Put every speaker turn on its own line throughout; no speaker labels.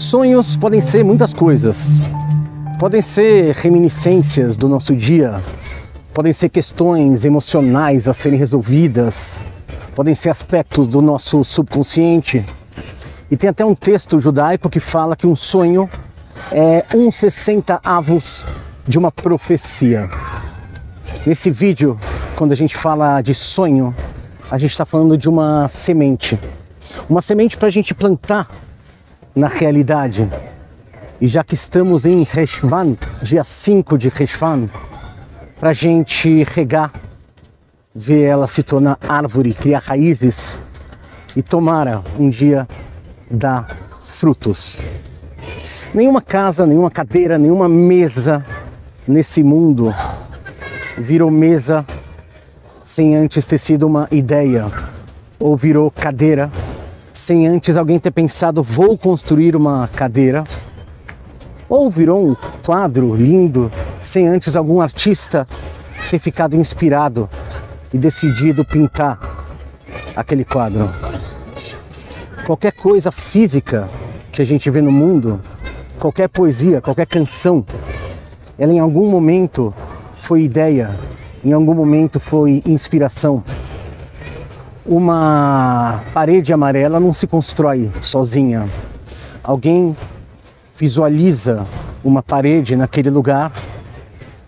Sonhos podem ser muitas coisas. Podem ser reminiscências do nosso dia, podem ser questões emocionais a serem resolvidas, podem ser aspectos do nosso subconsciente. E tem até um texto judaico que fala que um sonho é 1/60 de uma profecia. Nesse vídeo, quando a gente fala de sonho, a gente está falando de uma semente para a gente plantar na realidade. E já que estamos em Reshvan, dia 5 de Reshvan, para a gente regar, ver ela se tornar árvore, criar raízes e tomara um dia dar frutos. Nenhuma casa, nenhuma cadeira, nenhuma mesa nesse mundo virou mesa sem antes ter sido uma ideia, ou virou cadeira sem antes alguém ter pensado, vou construir uma cadeira, ou virou um quadro lindo sem antes algum artista ter ficado inspirado e decidido pintar aquele quadro. Qualquer coisa física que a gente vê no mundo, qualquer poesia, qualquer canção, ela em algum momento foi ideia, em algum momento foi inspiração. Uma parede amarela não se constrói sozinha. Alguém visualiza uma parede naquele lugar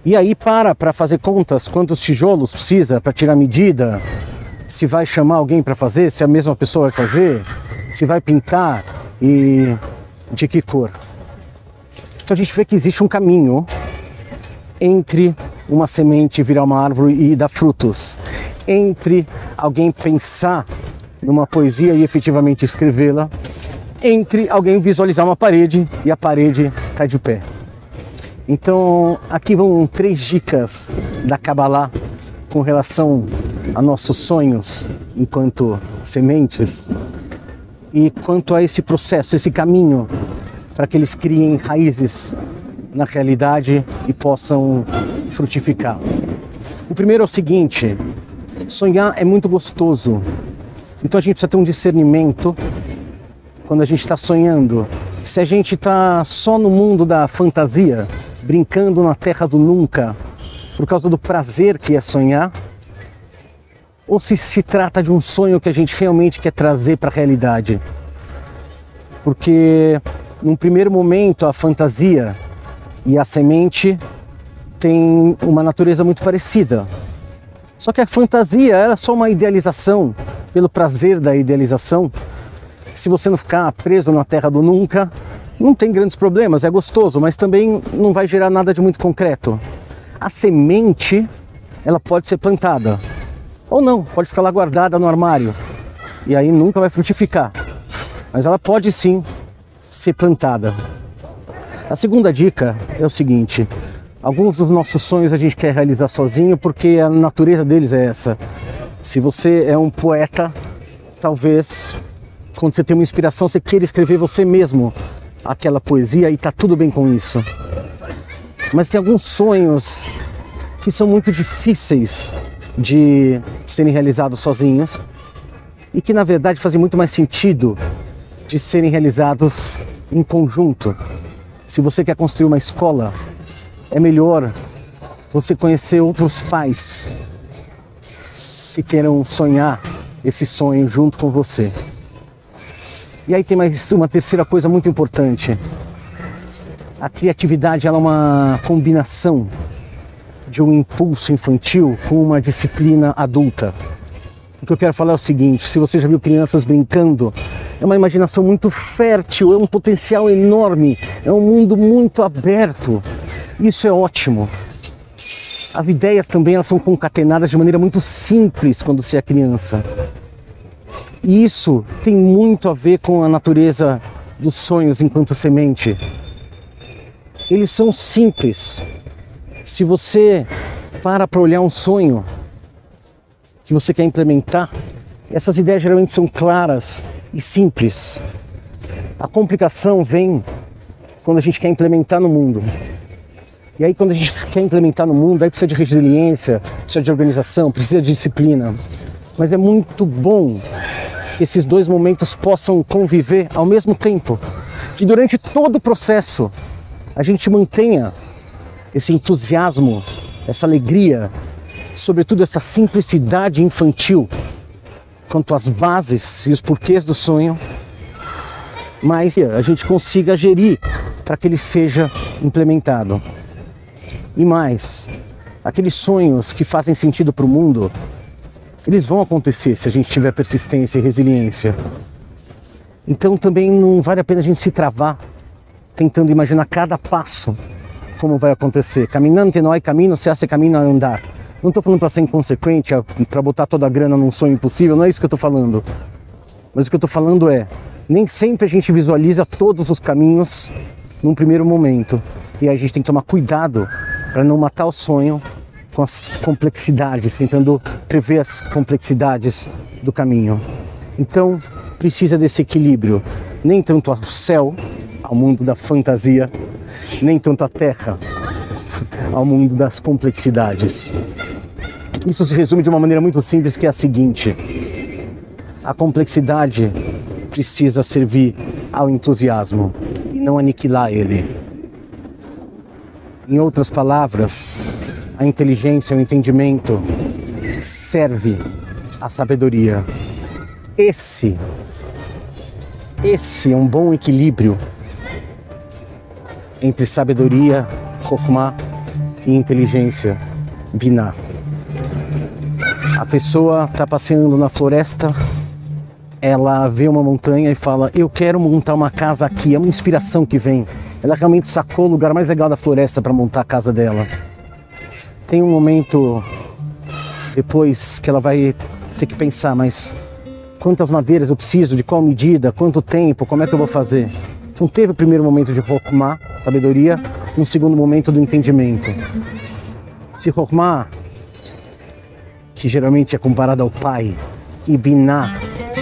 e aí para fazer contas, quantos tijolos precisa para tirar medida, se vai chamar alguém para fazer, se a mesma pessoa vai fazer, se vai pintar e de que cor. Então a gente vê que existe um caminho entre uma semente virar uma árvore e dar frutos, entre alguém pensar numa poesia e efetivamente escrevê-la, entre alguém visualizar uma parede e a parede está de pé. Então aqui vão 3 dicas da Kabbalah com relação a nossos sonhos enquanto sementes e quanto a esse processo, esse caminho para que eles criem raízes na realidade e possam frutificar. O primeiro é o seguinte: sonhar é muito gostoso, então a gente precisa ter um discernimento quando a gente está sonhando. Se a gente está só no mundo da fantasia, brincando na terra do nunca, por causa do prazer que é sonhar, ou se trata de um sonho que a gente realmente quer trazer para a realidade. Porque num primeiro momento a fantasia e a semente têm uma natureza muito parecida. Só que a fantasia é só uma idealização, pelo prazer da idealização. Se você não ficar preso na terra do nunca, não tem grandes problemas, é gostoso, mas também não vai gerar nada de muito concreto. A semente, ela pode ser plantada, ou não, pode ficar lá guardada no armário, e aí nunca vai frutificar. Mas ela pode sim ser plantada. A segunda dica é o seguinte: alguns dos nossos sonhos a gente quer realizar sozinho porque a natureza deles é essa. Se você é um poeta, talvez quando você tem uma inspiração você queira escrever você mesmo aquela poesia e tá tudo bem com isso. Mas tem alguns sonhos que são muito difíceis de serem realizados sozinhos e que na verdade fazem muito mais sentido de serem realizados em conjunto. Se você quer construir uma escola, é melhor você conhecer outros pais que queiram sonhar esse sonho junto com você. E aí tem mais uma terceira coisa muito importante. A criatividade, ela é uma combinação de um impulso infantil com uma disciplina adulta. O que eu quero falar é o seguinte: se você já viu crianças brincando, é uma imaginação muito fértil, é um potencial enorme, é um mundo muito aberto. Isso é ótimo. As ideias também, elas são concatenadas de maneira muito simples quando você é criança. E isso tem muito a ver com a natureza dos sonhos enquanto semente. Eles são simples. Se você para olhar um sonho que você quer implementar, essas ideias geralmente são claras e simples. A complicação vem quando a gente quer implementar no mundo. E aí quando a gente quer implementar no mundo, aí precisa de resiliência, precisa de organização, precisa de disciplina. Mas é muito bom que esses dois momentos possam conviver ao mesmo tempo. que durante todo o processo a gente mantenha esse entusiasmo, essa alegria, sobretudo essa simplicidade infantil quanto às bases e os porquês do sonho, mas a gente consiga gerir para que ele seja implementado. E mais, aqueles sonhos que fazem sentido para o mundo, eles vão acontecer se a gente tiver persistência e resiliência. Então também não vale a pena a gente se travar tentando imaginar cada passo como vai acontecer. Caminante não é caminho, se hace caminho a andar. Não estou falando para ser inconsequente, para botar toda a grana num sonho impossível, não é isso que eu estou falando. Mas o que eu estou falando é, nem sempre a gente visualiza todos os caminhos num primeiro momento. E aí a gente tem que tomar cuidado para não matar o sonho com as complexidades, tentando prever as complexidades do caminho. Então, precisa desse equilíbrio, nem tanto ao céu, ao mundo da fantasia, nem tanto à terra, ao mundo das complexidades. Isso se resume de uma maneira muito simples, que é a seguinte: a complexidade precisa servir ao entusiasmo e não aniquilar ele. Em outras palavras, a inteligência, o entendimento serve à sabedoria. Esse é um bom equilíbrio entre sabedoria, chokhmah, e inteligência, binah. A pessoa está passeando na floresta, ela vê uma montanha e fala: eu quero montar uma casa aqui. É uma inspiração que vem. Ela realmente sacou o lugar mais legal da floresta para montar a casa dela. Tem um momento depois que ela vai ter que pensar: mas quantas madeiras eu preciso, de qual medida, quanto tempo, como é que eu vou fazer? Então teve o primeiro momento de chokhmah, sabedoria, um segundo momento do entendimento. Se chokhmah, que geralmente é comparada ao pai, e binah,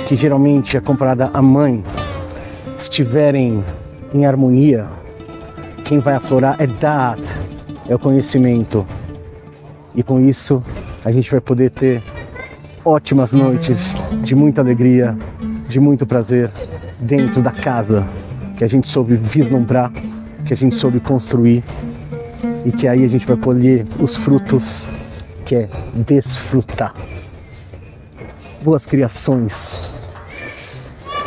que geralmente é comparada à mãe, estiverem em harmonia, quem vai aflorar é Da'at, é o conhecimento. E com isso a gente vai poder ter ótimas noites de muita alegria, de muito prazer dentro da casa que a gente soube vislumbrar, que a gente soube construir, e que aí a gente vai colher os frutos, que é desfrutar. Boas criações.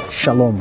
Shalom.